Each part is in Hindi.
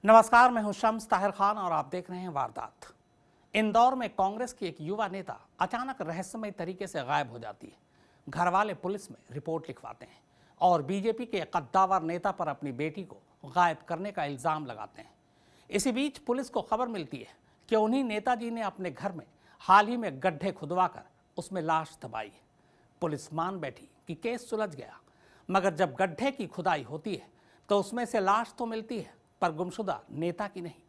नमस्कार, मैं हूं शम्स ताहिर खान और आप देख रहे हैं वारदात। इंदौर में कांग्रेस की एक युवा नेता अचानक रहस्यमय तरीके से गायब हो जाती है। घर वाले पुलिस में रिपोर्ट लिखवाते हैं और बीजेपी के कद्दावर नेता पर अपनी बेटी को गायब करने का इल्जाम लगाते हैं। इसी बीच पुलिस को खबर मिलती है कि उन्हीं नेताजी ने अपने घर में हाल ही में गड्ढे खुदवाकर उसमें लाश दबाई है। पुलिस मान बैठी कि केस सुलझ गया, मगर जब गड्ढे की खुदाई होती है तो उसमें से लाश तो मिलती है, पर गुमशुदा नेता की नहीं।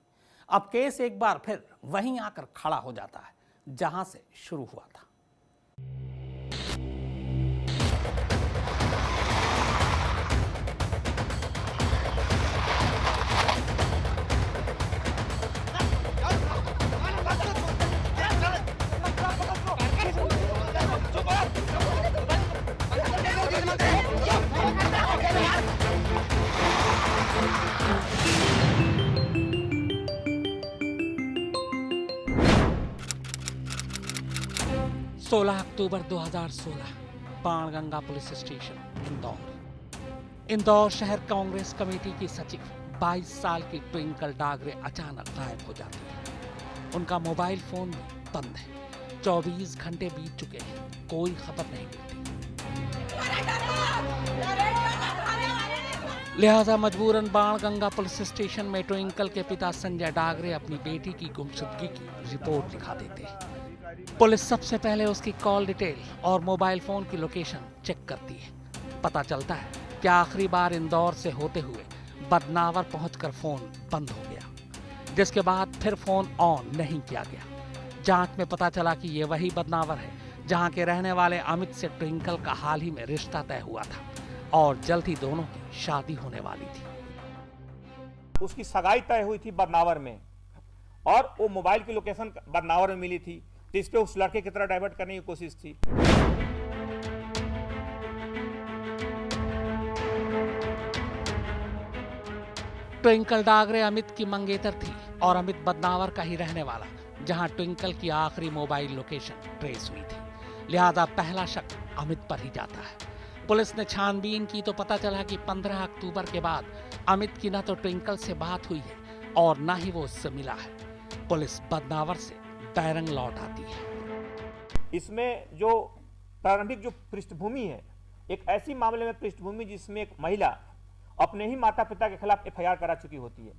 अब केस एक बार फिर वहीं आकर खड़ा हो जाता है जहां से शुरू हुआ था। सोलह अक्टूबर 2016, बाणगंगा पुलिस स्टेशन, इंदौर शहर कांग्रेस कमेटी की सचिव 22 साल की ट्विंकल डागरे अचानक गायब हो जाती है। उनका मोबाइल फोन भी बंद है। 24 घंटे बीत चुके हैं, कोई खबर नहीं मिलती। लिहाजा मजबूरन बाणगंगा पुलिस स्टेशन में ट्विंकल के पिता संजय डागरे अपनी बेटी की गुमशुदगी की रिपोर्ट लिखा देते हैं। पुलिस सबसे पहले उसकी कॉल डिटेल और मोबाइल फोन की लोकेशन चेक करती है। पता चलता है कि आखिरी बार इंदौर से होते हुए बदनावर पहुंचकर फोन बंद हो गया, जिसके बाद फिर फोन ऑन नहीं किया गया। जांच में पता चला कि ये वही बदनावर है जहां के रहने वाले अमित से ट्विंकल का हाल ही में रिश्ता तय हुआ था और जल्द ही दोनों की शादी होने वाली थी। उसकी सगाई तय हुई थी बदनावर में और वो मोबाइल की लोकेशन बदनावर में मिली थी, तो इस पे उस लड़के की तरह डाइवर्ट करने की कोशिश थी। ट्विंकल डागरे अमित की मंगेतर थी और अमित बदनावर का ही रहने वाला, जहां ट्विंकल की आखिरी मोबाइल लोकेशन ट्रेस हुई थी। लिहाजा पहला शक अमित पर ही जाता है। पुलिस ने छानबीन की तो पता चला कि 15 अक्टूबर के बाद अमित की न तो ट्विंकल से बात हुई है और न ही वो उससे मिला है। पुलिस बदनावर से बैरंग लौट आती है। इसमें जो प्रारंभिक जो पृष्ठभूमि है, एक ऐसी मामले में पृष्ठभूमि जिसमें एक महिला अपने ही माता पिता के खिलाफ एफआईआर करा चुकी होती है।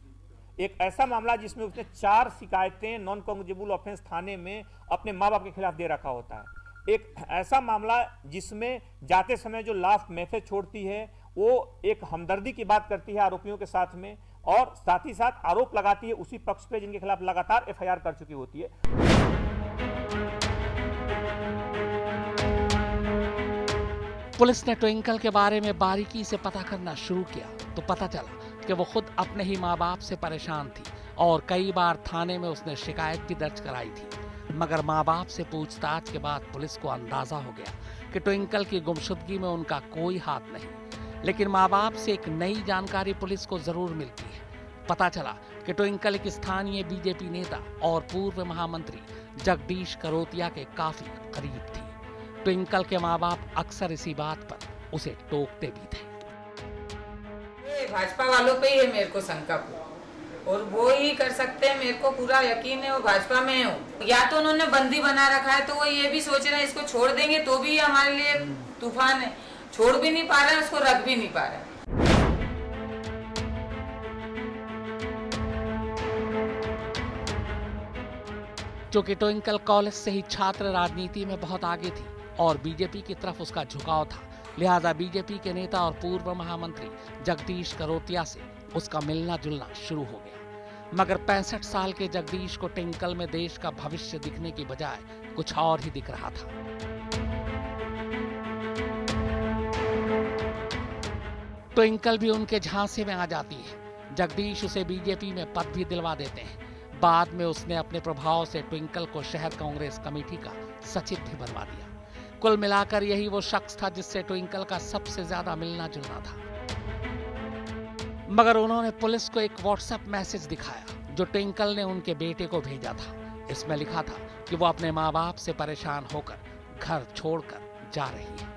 एक ऐसा मामला जिसमें उसने 4 शिकायतें नॉन कॉग्निजेबल ऑफेंस थाने में अपने माँ बाप के खिलाफ दे रखा होता है। एक ऐसा मामला जिसमें जाते समय जो लास्ट मैसेज छोड़ती है वो एक हमदर्दी की बात करती है आरोपियों के साथ में, और साथ ही साथ आरोप लगाती है उसी पक्ष पे जिनके खिलाफ लगातार एफआईआर कर चुकी होती है। पुलिस ने ट्विंकल के बारे में बारीकी से पता करना शुरू किया तो पता चला कि वो खुद अपने ही माँ बाप से परेशान थी और कई बार थाने में उसने शिकायत भी दर्ज कराई थी। मगर माँ बाप से पूछताछ के बाद पुलिस को अंदाजा हो गया कि ट्विंकल की गुमशुदगी में उनका कोई हाथ नहीं। लेकिन माँ बाप से एक नई जानकारी पुलिस को जरूर मिलती है। पता चला कि ट्विंकल एक स्थानीय बीजेपी नेता और पूर्व महामंत्री जगदीश करोतिया के काफी करीब थी। ट्विंकल के माँ बाप अक्सर इसी बात पर उसे टोकते भी थे। भाजपा वालों पे ही है मेरे को शंका, और वो ही कर सकते हैं, मेरे को पूरा यकीन है वो भाजपा में हो। या तो उन्होंने बंदी बना रखा है तो वो ये भी सोच रहे हैं इसको छोड़ देंगे तो भी हमारे लिए तूफान है। छोड़ भी नहीं पा रहे हैं, उसको रख भी नहीं पा रहे हैं। क्योंकि ट्विंकल कॉलेज से ही छात्र राजनीति में बहुत आगे थी और बीजेपी की तरफ उसका झुकाव था, लिहाजा बीजेपी के नेता और पूर्व महामंत्री जगदीश करोतिया से उसका मिलना जुलना शुरू हो गया। मगर 65 साल के जगदीश को ट्विंकल में देश का भविष्य दिखने की बजाय कुछ और ही दिख रहा था। ट्विंकल भी उनके झांसे में आ जाती है। जगदीश उसे बीजेपी में पद भी दिलवा देते हैं। बाद में उसने अपने प्रभाव से ट्विंकल को शहर कांग्रेस कमेटी का सचिव भी बनवा दिया। कुल मिलाकर यही वो शख्स था जिससे ट्विंकल का सबसे ज्यादा मिलना जुलना था। मगर उन्होंने पुलिस को एक व्हाट्सएप मैसेज दिखाया जो ट्विंकल ने उनके बेटे को भेजा था। इसमें लिखा था कि वो अपने माँ बाप से परेशान होकर घर छोड़कर जा रही है।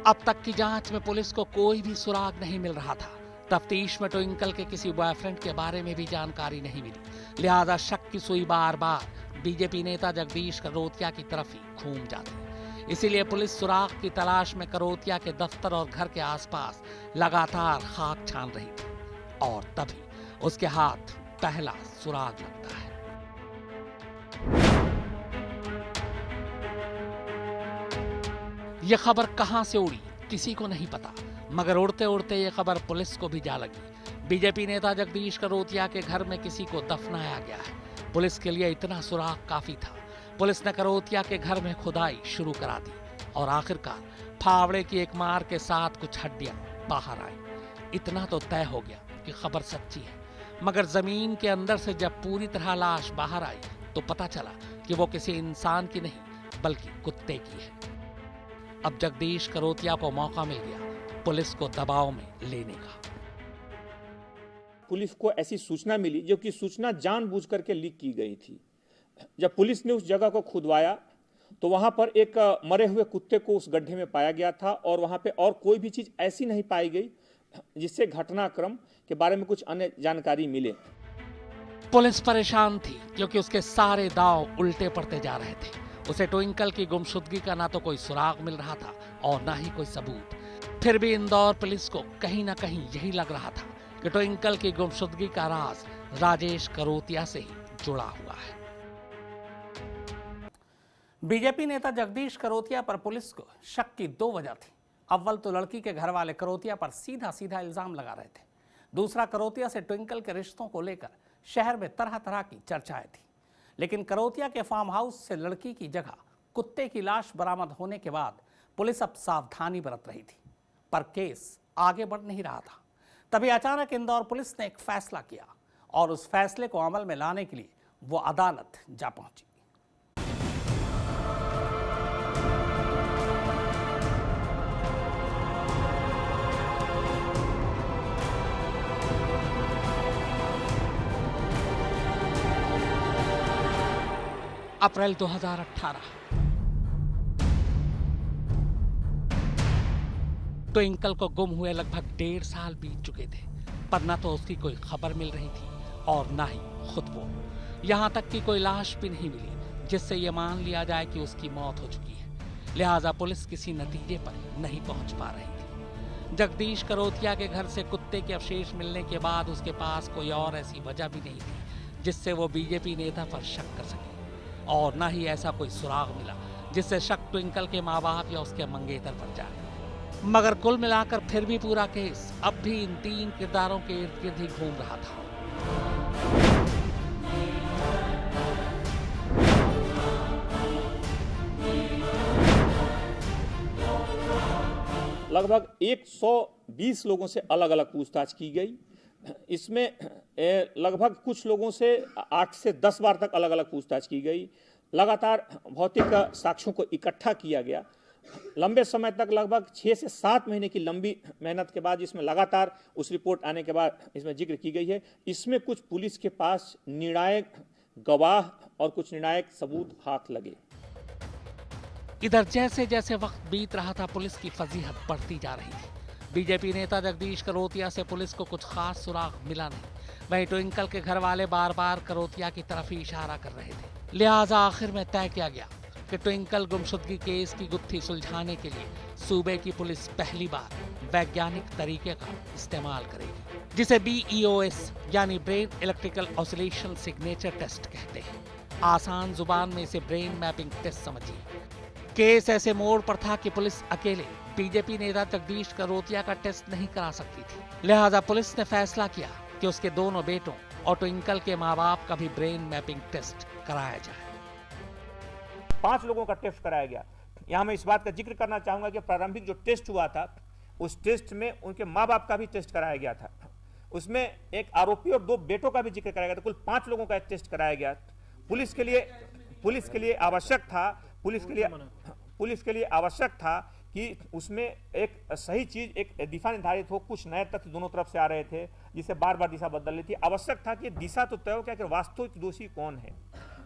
अब तक की जांच में पुलिस को कोई भी सुराग नहीं मिल रहा था। तफ्तीश में ट्विंकल के किसी बॉयफ्रेंड के बारे में भी जानकारी नहीं मिली, लिहाजा शक की सुई बार बार बीजेपी नेता जगदीश करोतिया की तरफ ही घूम जाती। इसीलिए पुलिस सुराग की तलाश में करोतिया के दफ्तर और घर के आसपास लगातार खाक छान रही थी, और तभी उसके हाथ पहला सुराग लगता है। यह खबर कहां से उड़ी किसी को नहीं पता, मगर उड़ते उड़ते यह खबर पुलिस को भी जा लगी। बीजेपी नेता जगदीश करोतिया के घर में किसी को दफनाया गया है। पुलिस के लिए इतना सुराग काफी था। पुलिस ने करोतिया के घर में खुदाई शुरू करा दी और आखिरकार फावड़े की एक मार के साथ कुछ हड्डियां बाहर आई। इतना तो तय हो गया कि खबर सच्ची है, मगर जमीन के अंदर से जब पूरी तरह लाश बाहर आई तो पता चला कि वो किसी इंसान की नहीं बल्कि कुत्ते की है। अब जगदीश करोतिया को मौका मिल गया पुलिस को दबाव में लेने का। पुलिस को ऐसी सूचना मिली जो कि सूचना जानबूझ करके लीक की गई थी। जब पुलिस ने उस जगह को खुदवाया तो वहां पर एक मरे हुए कुत्ते को उस गड्ढे में पाया गया था, और वहां पे और कोई भी चीज ऐसी नहीं पाई गई जिससे घटनाक्रम के बारे में कुछ अन्य जानकारी मिले। पुलिस परेशान थी क्योंकि उसके सारे दांव उल्टे पड़ते जा रहे थे। उसे ट्विंकल की गुमशुदगी का ना तो कोई सुराग मिल रहा था और ना ही कोई सबूत। फिर भी इंदौर पुलिस को कहीं ना कहीं यही लग रहा था कि ट्विंकल की गुमशुदगी का राज राजेश करोतिया से ही जुड़ा हुआ है। बीजेपी नेता जगदीश करोतिया पर पुलिस को शक की दो वजह थी। अव्वल तो लड़की के घर वाले करोतिया पर सीधा सीधा इल्जाम लगा रहे थे। दूसरा, करोतिया से ट्विंकल के रिश्तों को लेकर शहर में तरह तरह की चर्चाएं थी। लेकिन करोतिया के फार्म हाउस से लड़की की जगह कुत्ते की लाश बरामद होने के बाद पुलिस अब सावधानी बरत रही थी, पर केस आगे बढ़ नहीं रहा था। तभी अचानक इंदौर पुलिस ने एक फैसला किया और उस फैसले को अमल में लाने के लिए वो अदालत जा पहुंची। अप्रैल 2018। ट्विंकल को गुम हुए लगभग 1.5 साल बीत चुके थे, पर न तो उसकी कोई खबर मिल रही थी और न ही खुद वो। यहां तक कि कोई लाश भी नहीं मिली जिससे ये मान लिया जाए कि उसकी मौत हो चुकी है। लिहाजा पुलिस किसी नतीजे पर नहीं पहुंच पा रही थी। जगदीश करोतिया के घर से कुत्ते के अवशेष मिलने के बाद उसके पास कोई और ऐसी वजह भी नहीं थी जिससे वो बीजेपी नेता पर शक कर सके, और न ही ऐसा कोई सुराग मिला जिससे शक ट्विंकल के माँ बाप या उसके मंगेतर पर जाए। मगर कुल मिलाकर फिर भी पूरा केस अब भी इन 3 किरदारों के इर्द गिर्द ही घूम रहा था। लगभग 120 लोगों से अलग अलग पूछताछ की गई। इसमें लगभग कुछ लोगों से 8 से 10 बार तक अलग अलग पूछताछ की गई। लगातार भौतिक साक्ष्यों को इकट्ठा किया गया। लंबे समय तक लगभग 6 से 7 महीने की लंबी मेहनत के बाद इसमें लगातार उस रिपोर्ट आने के बाद इसमें जिक्र की गई है। इसमें कुछ पुलिस के पास निर्णायक गवाह और कुछ निर्णायक सबूत हाथ लगे। इधर जैसे जैसे वक्त बीत रहा था पुलिस की फजीहत बढ़ती जा रही थी। बीजेपी नेता जगदीश करोतिया से पुलिस को कुछ खास सुराग मिला नहीं। वहीं ट्विंकल के घर वाले बार बार करोतिया की तरफ ही इशारा कर रहे थे। लिहाजा आखिर में तय किया गया कि ट्विंकल गुमशुदगी केस की गुत्थी सुलझाने के लिए सूबे की पुलिस पहली बार वैज्ञानिक तरीके का इस्तेमाल करेगी, जिसे BEOS यानी brain electrical oscillation signature test कहते हैं। आसान जुबान में इसे ब्रेन मैपिंग टेस्ट समझिए। केस ऐसे मोड़ पर था कि पुलिस अकेले बीजेपी नेता जगदीश करोतिया का टेस्ट नहीं करा सकती थी। लिहाजा पुलिस ने फैसला किया कि उसके दोनों बेटों और ट्विंकल के माँ बाप का भी ब्रेन मैपिंग टेस्ट कराया जाए। 5 लोगों का टेस्ट कराया गया। यहाँ मैं इस बात का जिक्र करना चाहूंगा कि प्रारंभिक जो टेस्ट हुआ था उस टेस्ट में उनके माँ बाप का भी टेस्ट कराया गया था। उसमें एक आरोपी और 2 बेटों का भी जिक्र कराया गया था। कुल 5 लोगों का टेस्ट कराया गया। पुलिस के लिए आवश्यक था कि उसमें एक सही चीज, एक दिशा निर्धारित हो। कुछ नए तथ्य दोनों तरफ से आ रहे थे जिससे बार बार दिशा बदल रही थी। आवश्यक था कि दिशा तो तय हो कि आखिर वास्तविक दोषी कौन है।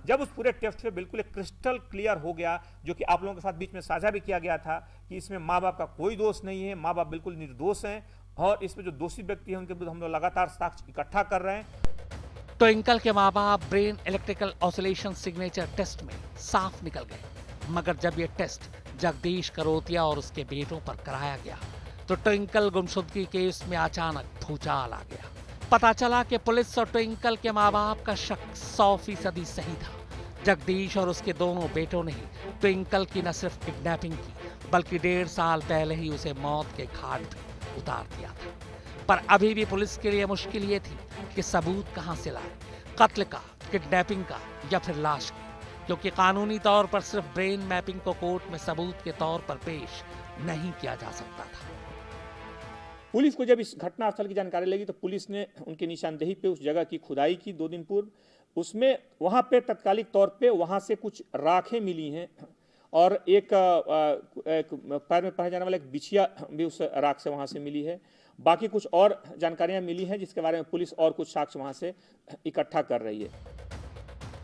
जब उस पूरे टेस्ट पे बिल्कुल एक क्रिस्टल क्लियर हो गया, जो कि आप लोगों के साथ बीच में साझा भी किया गया था, कि इसमें माँ बाप का कोई दोष नहीं है, माँ बाप बिल्कुल निर्दोष हैं, और इसमें जो दोषी व्यक्ति हैं उनके विरुद्ध हम लोग लगातार साक्ष्य इकट्ठा कर रहे हैं। ट्विंकल के माँ बाप brain electrical oscillation signature test में साफ निकल गए, मगर जब ये टेस्ट जगदीश करोतिया और उसके बेटों पर कराया गया तो ट्विंकल गुमशुदगी केस में अचानक भूचाल आ गया। पता चला कि पुलिस और ट्विंकल के माँ बाप का शक 100% सही था। जगदीश और उसके दोनों बेटों ने ही ट्विंकल की न सिर्फ किडनैपिंग की, बल्कि 1.5 साल पहले ही उसे मौत के घाट भी उतार दिया था। पर अभी भी पुलिस के लिए मुश्किल ये थी कि सबूत कहां से लाए, कत्ल का, किडनैपिंग का या फिर लाश की, क्योंकि कानूनी तौर पर सिर्फ ब्रेन मैपिंग को कोर्ट में सबूत के तौर पर पेश नहीं किया जा सकता था। पुलिस को जब इस घटनास्थल की जानकारी लगी तो पुलिस ने उनकी निशानदेही पे उस जगह की खुदाई की 2 दिन पूर्व। उसमें वहाँ पे तत्कालिक तौर पे वहाँ से कुछ राखें मिली हैं और एक पैर में पहने जाने वाला एक बिछिया भी उस राख से वहाँ से मिली है। बाकी कुछ और जानकारियाँ मिली हैं जिसके बारे में पुलिस और कुछ साक्ष्य वहाँ से इकट्ठा कर रही है।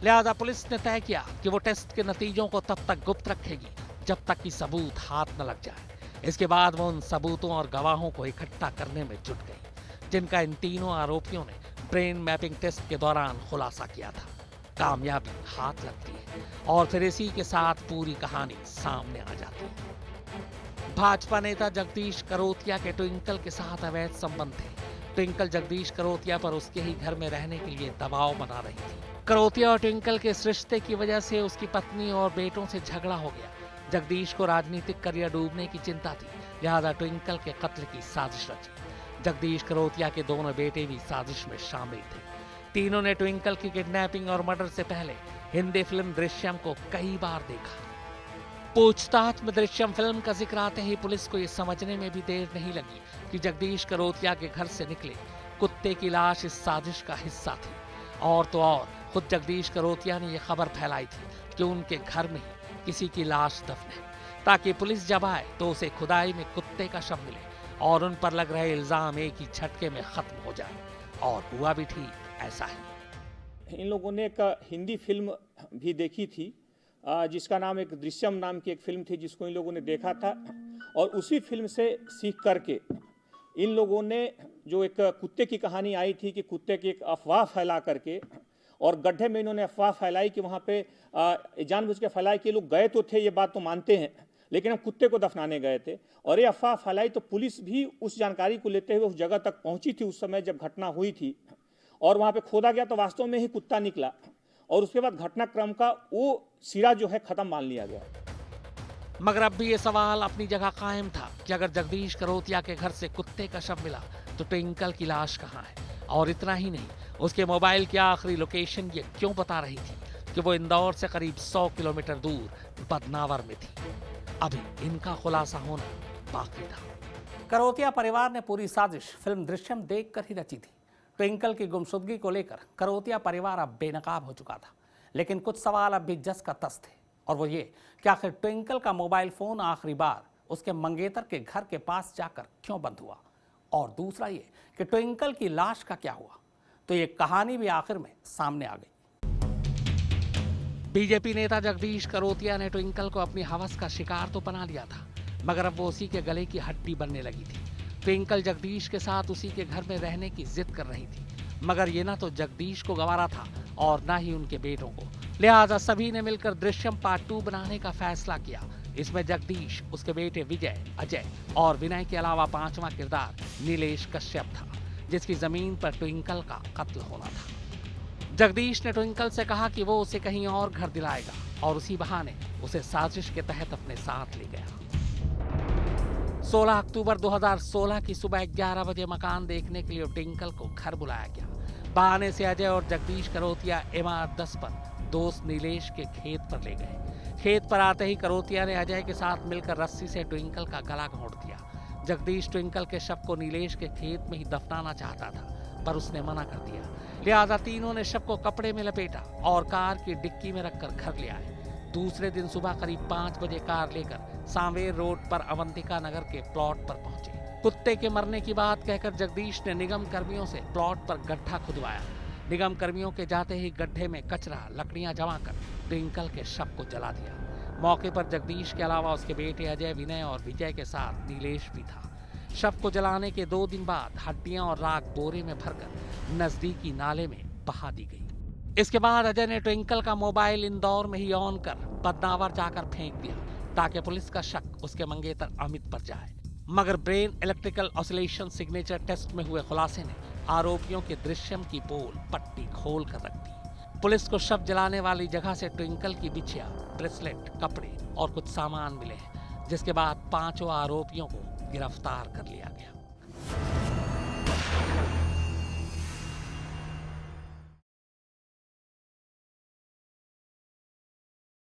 लिहाजा पुलिस ने तय किया कि वो टेस्ट के नतीजों को तब तक गुप्त रखेगी जब तक कि सबूत हाथ न लग जाए। इसके बाद वो उन सबूतों और गवाहों को इकट्ठा करने में जुट गई जिनका इन तीनों आरोपियों ने ब्रेन मैपिंग टेस्ट के दौरान खुलासा किया था। कामयाबी हाथ लगती है और फिर इसी के साथ पूरी कहानी सामने आ जाती है। भाजपा नेता जगदीश करोतिया के ट्विंकल के साथ अवैध संबंध थे। ट्विंकल जगदीश करोतिया पर उसके ही घर में रहने के लिए दबाव बना रही थी। करोतिया और ट्विंकल के इस रिश्ते की वजह से उसकी पत्नी और बेटों से झगड़ा हो गया। जगदीश को राजनीतिक करियर डूबने की चिंता थी, लिहाजा ट्विंकल के कत्ल की साजिश रची। जगदीश करोतिया के दोनों बेटे भी साजिश में शामिल थे। तीनों ने ट्विंकल की किडनैपिंग और मर्डर से पहले हिंदी फिल्म दृश्यम को कई बार देखा। पूछताछ में दृश्यम फिल्म का जिक्र आते ही पुलिस को यह समझने में भी देर नहीं लगी कि जगदीश करोतिया के घर से निकले कुत्ते की लाश इस साजिश का हिस्सा थी। और तो और खुद जगदीश करोतिया ने यह खबर फैलाई थी कि उनके घर में ही किसी की लाश दफन है, ताकि पुलिस जब आए तो उसे खुदाई में कुत्ते का शव मिले और उन पर लग रहे इल्जाम एक ही झटके में खत्म हो जाए। और हुआ भी ठीक ऐसा ही। इन लोगों ने एक हिंदी फिल्म भी देखी थी जिसका नाम एक दृश्यम नाम की एक फिल्म थी, जिसको इन लोगों ने देखा था और उसी फिल्म से सीख करके इन लोगों ने जो एक कुत्ते की कहानी आई थी कि कुत्ते की एक अफवाह फैला करके और गड्ढे में इन्होंने अफवाह फैलाई कि वहाँ पे जानबूझ के फैलाई कि लोग गए तो थे, ये बात तो मानते हैं, लेकिन हम कुत्ते को दफनाने गए थे और ये अफवाह फैलाई। तो पुलिस भी उस जानकारी को लेते हुए उस जगह तक पहुंची थी उस समय जब घटना हुई थी और वहाँ पे खोदा गया तो वास्तव में ही कुत्ता निकला और उसके बाद घटनाक्रम का वो सिरा जो है खत्म मान लिया गया। मगर अब भी ये सवाल अपनी जगह कायम था कि अगर जगदीश करोतिया के घर से कुत्ते का शव मिला तो ट्विंकल की लाश कहाँ है। और इतना ही नहीं, उसके मोबाइल की आखिरी लोकेशन ये क्यों बता रही थी कि वो इंदौर से करीब 100 किलोमीटर दूर बदनावर में थी। अभी इनका खुलासा होना बाकी था। करोतिया परिवार ने पूरी साजिश फिल्म दृश्यम देखकर ही रची थी। ट्विंकल की गुमशुदगी को लेकर करोतिया परिवार अब बेनकाब हो चुका था, लेकिन कुछ सवाल अब भी जस का तस थे और वो ये कि आखिर ट्विंकल का मोबाइल फोन आखिरी बार उसके मंगेतर के घर के पास जाकर क्यों बंद हुआ, और दूसरा ये कि ट्विंकल की लाश का क्या हुआ। तो ये कहानी भी आखिर में सामने आ गई। बीजेपी नेता जगदीश करोतिया ने ट्विंकल को अपनी हवस का शिकार तो बना लिया था, मगर अब वो उसी के गले की हड्डी बनने लगी थी। ट्विंकल जगदीश के साथ उसी के घर में रहने की जिद कर रही थी, मगर ये ना तो जगदीश को गंवारा था और ना ही उनके बेटों को। लिहाजा सभी ने मिलकर दृश्यम पार्ट 2 बनाने का फैसला किया। इसमें जगदीश, उसके बेटे विजय, अजय और विनय के अलावा 5वां किरदार नीलेश कश्यप था, जिसकी जमीन पर ट्विंकल का कत्ल होना था। जगदीश ने ट्विंकल से कहा कि वो उसे कहीं और घर दिलाएगा और उसी बहाने उसे साजिश के तहत अपने साथ ले गया। 16 अक्टूबर 2016 की सुबह 11 बजे मकान देखने के लिए ट्विंकल को घर बुलाया गया। बहाने से अजय और जगदीश करोतिया इमारत 10 पर दोस्त नीलेश के खेत पर ले गए। खेत पर आते ही करोतिया ने अजय के साथ मिलकर रस्सी से ट्विंकल का गला घोंट दिया। जगदीश ट्विंकल के शव को नीलेश के खेत में ही दफनाना चाहता था, पर उसने मना कर दिया। लिहाजा तीनों ने शव को कपड़े में लपेटा और कार की डिक्की में रखकर घर ले आए। दूसरे दिन सुबह करीब 5 बजे कार लेकर सांवेर रोड पर अवंतिका नगर के प्लॉट पर पहुंचे। कुत्ते के मरने की बात कहकर जगदीश ने निगम कर्मियों से प्लॉट पर गड्ढा खुदवाया। निगम कर्मियों के जाते ही गड्ढे में कचरा लकड़ियां जमा कर ट्विंकल के शव को जला दिया। मौके पर जगदीश के अलावा उसके बेटे अजय, विनय और विजय के साथ नीलेश भी था। शव को जलाने के 2 दिन बाद हड्डियां और राख बोरे में भरकर नजदीकी नाले में बहा दी गई। इसके बाद अजय ने ट्विंकल का मोबाइल इंदौर में ही ऑन कर बदनावर जाकर फेंक दिया ताकि पुलिस का शक उसके मंगेतर अमित पर जाए। मगर brain electrical oscillation signature test में हुए खुलासे ने आरोपियों के दृश्यम की पोल पट्टी खोल कर रख दी। पुलिस को शव जलाने वाली जगह से ट्विंकल की बिछिया, ब्रेसलेट, कपड़े और कुछ सामान मिले हैं, जिसके बाद 5 आरोपियों को गिरफ्तार कर लिया गया।